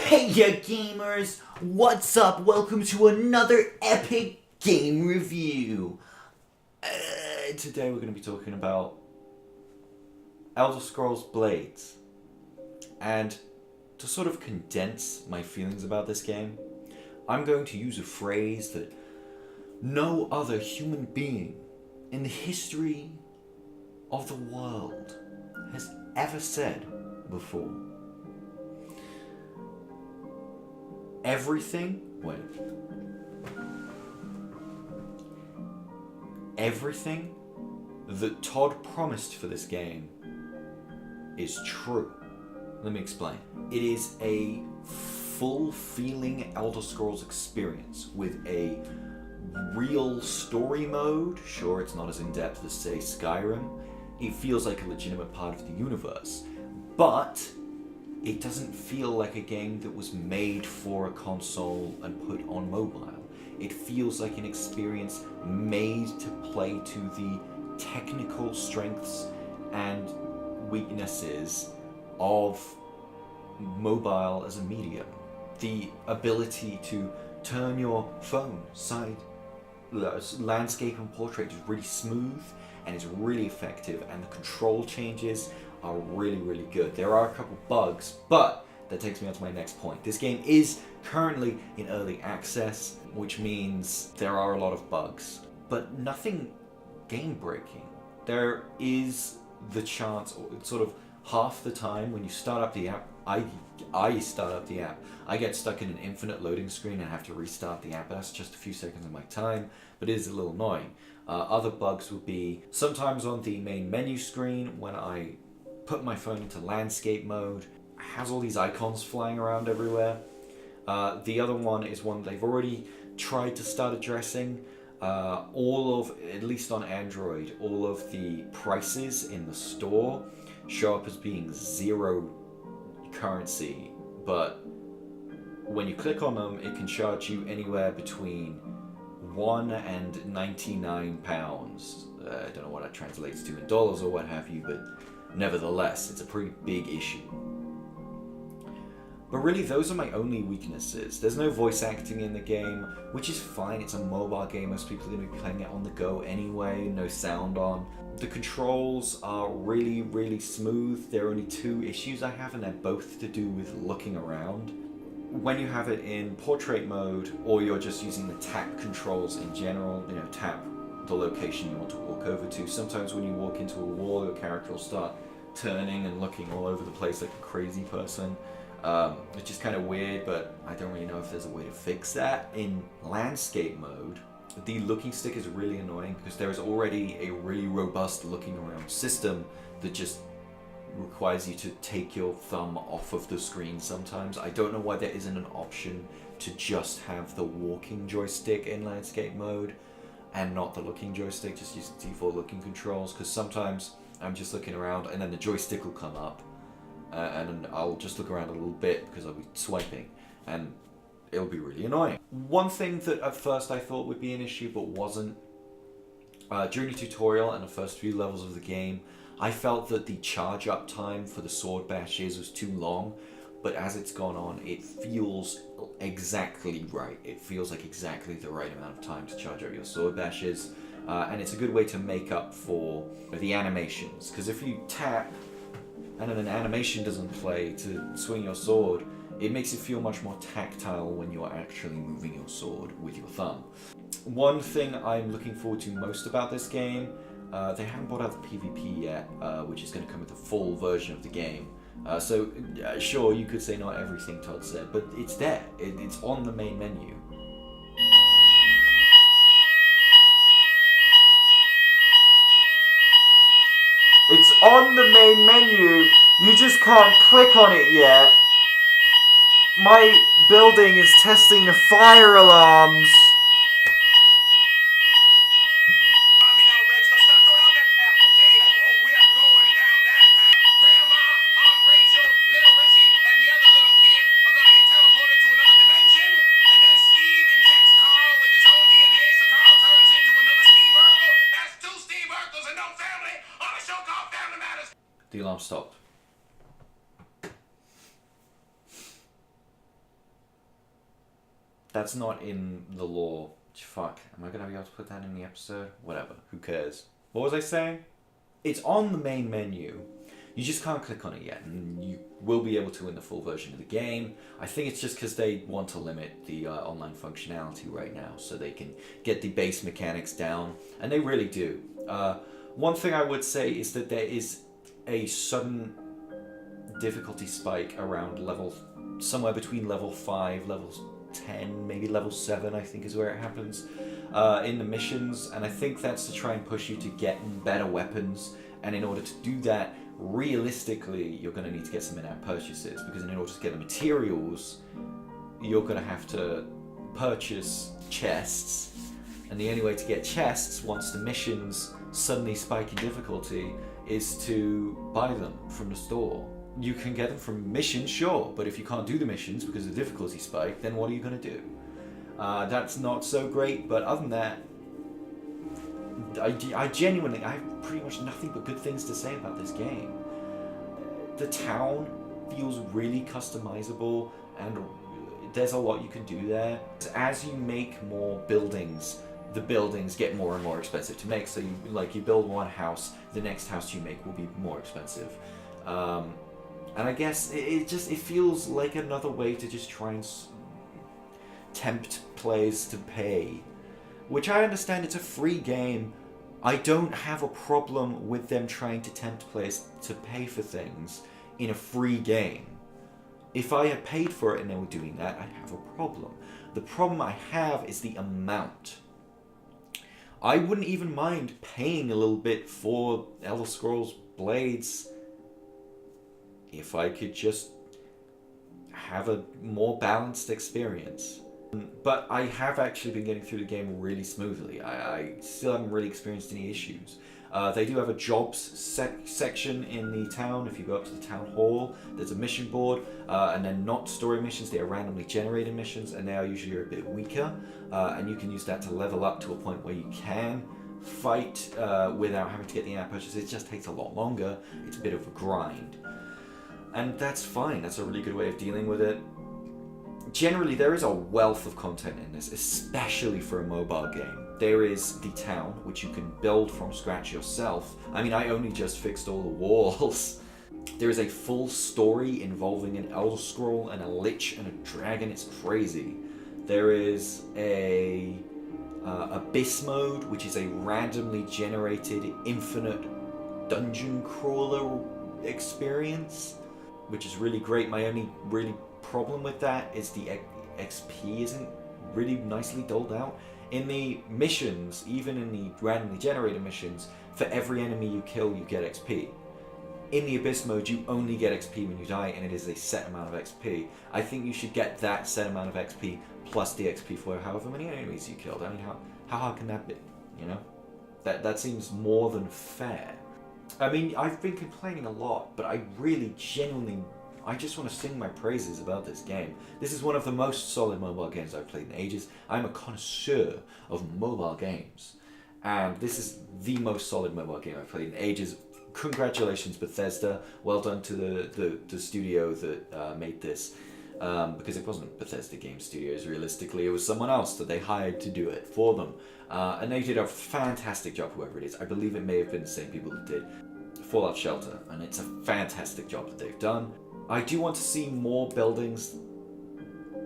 Hey ya gamers, what's up? Welcome to another epic game review. Today we're going to be talking about Elder Scrolls Blades. And to sort of condense my feelings about this game, I'm going to use a phrase that no other human being in the history of the world has ever said before. Everything that Todd promised for this game is true. Let me explain. It is a full-feeling Elder Scrolls experience with a real story mode. Sure, it's not as in-depth as, say, Skyrim. It feels like a legitimate part of the universe. But it doesn't feel like a game that was made for a console and put on mobile. It feels like an experience made to play to the technical strengths and weaknesses of mobile as a medium. The ability to turn your phone landscape and portrait is really smooth and it's really effective, and the control changes are really, really good. There are a couple bugs, but that takes me on to my next point. This game is currently in early access, which means there are a lot of bugs, but nothing game-breaking. There is the chance, or sort of half the time when you start up the app, I start up the app, I get stuck in an infinite loading screen and have to restart the app. That's just a few seconds of my time, but it is a little annoying. Other bugs would be sometimes on the main menu screen when I put my phone into landscape mode, it has all these icons flying around everywhere. The other one is one they've already tried to start addressing. All of, at least on Android, all of the prices in the store show up as being 0 currency, but when you click on them, it can charge you anywhere between £1 and £99. I don't know what that translates to in dollars or what have you, but nevertheless, it's a pretty big issue. But really, those are my only weaknesses. There's no voice acting in the game, which is fine. It's a mobile game. Most people are going to be playing it on the go anyway, no sound on. The controls are really, really smooth. There are only 2 issues I have, and they're both to do with looking around. When you have it in portrait mode, or you're just using the tap controls in general, tap the location you want to walk over to. Sometimes when you walk into a wall, your character will start turning and looking all over the place like a crazy person. Which is kind of weird, but I don't really know if there's a way to fix that. In landscape mode, the looking stick is really annoying because there is already a really robust looking around system that just requires you to take your thumb off of the screen sometimes. I don't know why there isn't an option to just have the walking joystick in landscape mode and not the looking joystick, just use the default looking controls, because sometimes I'm just looking around and then the joystick will come up. And I'll just look around a little bit because I'll be swiping, and it'll be really annoying. One thing that at first I thought would be an issue but wasn't, during the tutorial and the first few levels of the game, I felt that the charge up time for the sword bashes was too long, but as it's gone on, it feels exactly right. It feels like exactly the right amount of time to charge up your sword bashes, and it's a good way to make up for the animations, because if you tap and then an animation doesn't play to swing your sword, it makes it feel much more tactile when you're actually moving your sword with your thumb. One thing I'm looking forward to most about this game, they haven't brought out the PvP yet, which is going to come with a full version of the game. So sure, you could say not everything Todd said, but it's there. It's on the main menu. It's on the main menu, you just can't click on it yet. My building is testing the fire alarms. The alarm stopped. That's not in the lore. Fuck, am I gonna be able to put that in the episode? Whatever, who cares? What was I saying? It's on the main menu. You just can't click on it yet, and you will be able to in the full version of the game. I think it's just because they want to limit the online functionality right now, so they can get the base mechanics down, and they really do. One thing I would say is that there is a sudden difficulty spike around somewhere between level 5, level 10, maybe level 7, I think is where it happens, in the missions, and I think that's to try and push you to get better weapons, and in order to do that, realistically, you're going to need to get some in-app purchases, because in order to get the materials, you're going to have to purchase chests, and the only way to get chests once the missions suddenly spike in difficulty is to buy them from the store. You can get them from missions, sure, but if you can't do the missions because of the difficulty spike, then what are you going to do? That's not so great, but other than that, I genuinely, I have pretty much nothing but good things to say about this game. The town feels really customizable, and there's a lot you can do there. As you make more buildings, the buildings get more and more expensive to make, so you build one house, the next house you make will be more expensive. And I guess it feels like another way to just try and tempt players to pay. Which I understand it's a free game. I don't have a problem with them trying to tempt players to pay for things in a free game. If I had paid for it and they were doing that, I'd have a problem. The problem I have is the amount. I wouldn't even mind paying a little bit for Elder Scrolls Blades if I could just have a more balanced experience. But I have actually been getting through the game really smoothly. I still haven't really experienced any issues. They do have a jobs section in the town. If you go up to the town hall, there's a mission board, and they're not story missions, they are randomly generated missions, and they are usually a bit weaker, and you can use that to level up to a point where you can fight without having to get the in-app purchase. It just takes a lot longer. It's a bit of a grind. And that's fine. That's a really good way of dealing with it. Generally, there is a wealth of content in this, especially for a mobile game. There is the town, which you can build from scratch yourself. I mean, I only just fixed all the walls. There is a full story involving an Elder Scroll and a Lich and a dragon. It's crazy. There is a Abyss mode, which is a randomly generated infinite dungeon crawler experience, which is really great. My only really problem with that is the XP isn't really nicely doled out. In the missions, even in the randomly generated missions, for every enemy you kill, you get XP. In the Abyss mode, you only get XP when you die, and it is a set amount of XP. I think you should get that set amount of XP plus the XP for however many enemies you killed. I mean, how hard can that be? You know? That seems more than fair. I mean, I've been complaining a lot, but I really genuinely, I just want to sing my praises about this game. This is one of the most solid mobile games I've played in ages. I'm a connoisseur of mobile games, and this is the most solid mobile game I've played in ages. Congratulations, Bethesda. Well done to the studio that made this, because it wasn't Bethesda Game Studios, realistically. It was someone else that they hired to do it for them. And they did a fantastic job, whoever it is. I believe it may have been the same people that did Fallout Shelter, and it's a fantastic job that they've done. I do want to see more buildings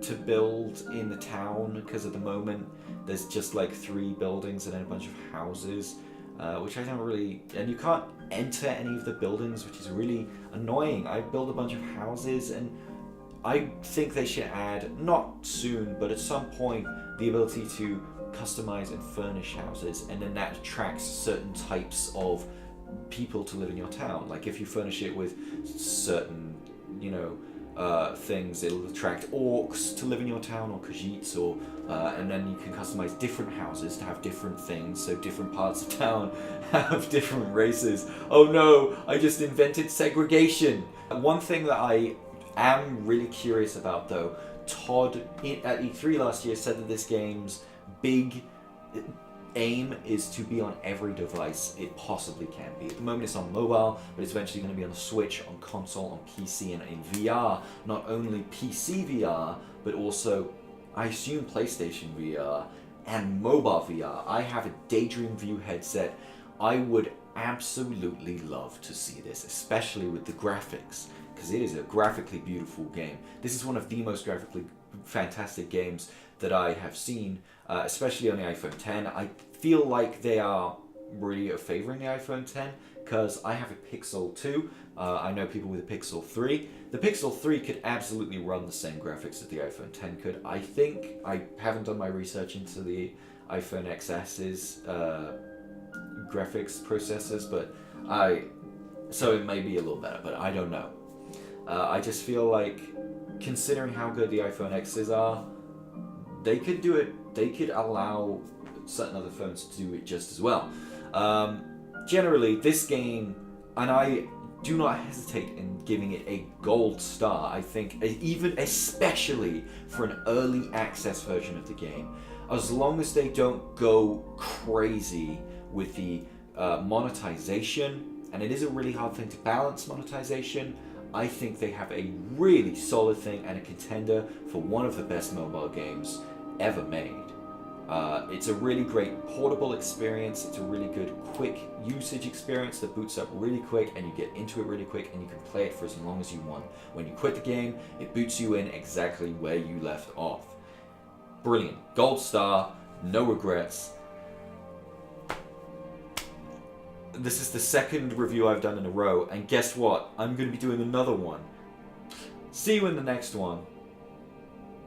to build in the town, because at the moment there's just like 3 buildings and then a bunch of houses, which I don't really... And you can't enter any of the buildings, which is really annoying. I built a bunch of houses, and I think they should add, not soon, but at some point, the ability to customize and furnish houses, and then that attracts certain types of people to live in your town. Like if you furnish it with certain, things, it'll attract orcs to live in your town, or Khajiits, or and then you can customize different houses to have different things, so different parts of town have different races. Oh no, I just invented segregation. One thing that I am really curious about, though, Todd at E3 last year said that this game's big aim is to be on every device it possibly can be. At the moment it's on mobile, but it's eventually going to be on the Switch, on console, on PC, and in VR. Not only PC VR, but also I assume PlayStation VR, and mobile VR. I have a Daydream View headset. I would absolutely love to see this, especially with the graphics, because it is a graphically beautiful game. This is one of the most graphically fantastic games that I have seen, especially on the iPhone 10. I feel like they are really favoring the iPhone 10 because I have a Pixel 2. I know people with a Pixel 3. The Pixel 3 could absolutely run the same graphics that the iPhone 10 could. I think, I haven't done my research into the iPhone XS's graphics processors, but so it may be a little better, but I don't know. I just feel like, considering how good the iPhone X's are, they could do it, they could allow certain other phones to do it just as well. Generally, this game, and I do not hesitate in giving it a gold star, I think, even especially for an early access version of the game, as long as they don't go crazy with the monetization, and it is a really hard thing to balance monetization. I think they have a really solid thing and a contender for one of the best mobile games ever made. It's a really great portable experience. It's a really good quick usage experience that boots up really quick and you get into it really quick and you can play it for as long as you want. When you quit the game, it boots you in exactly where you left off. Brilliant. Gold star, no regrets. This is the second review I've done in a row, and guess what? I'm going to be doing another one. See you in the next one.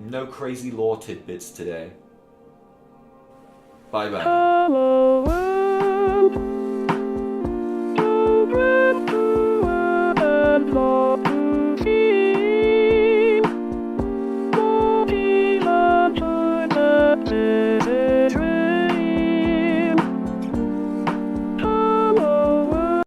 No crazy lore tidbits today. Bye bye.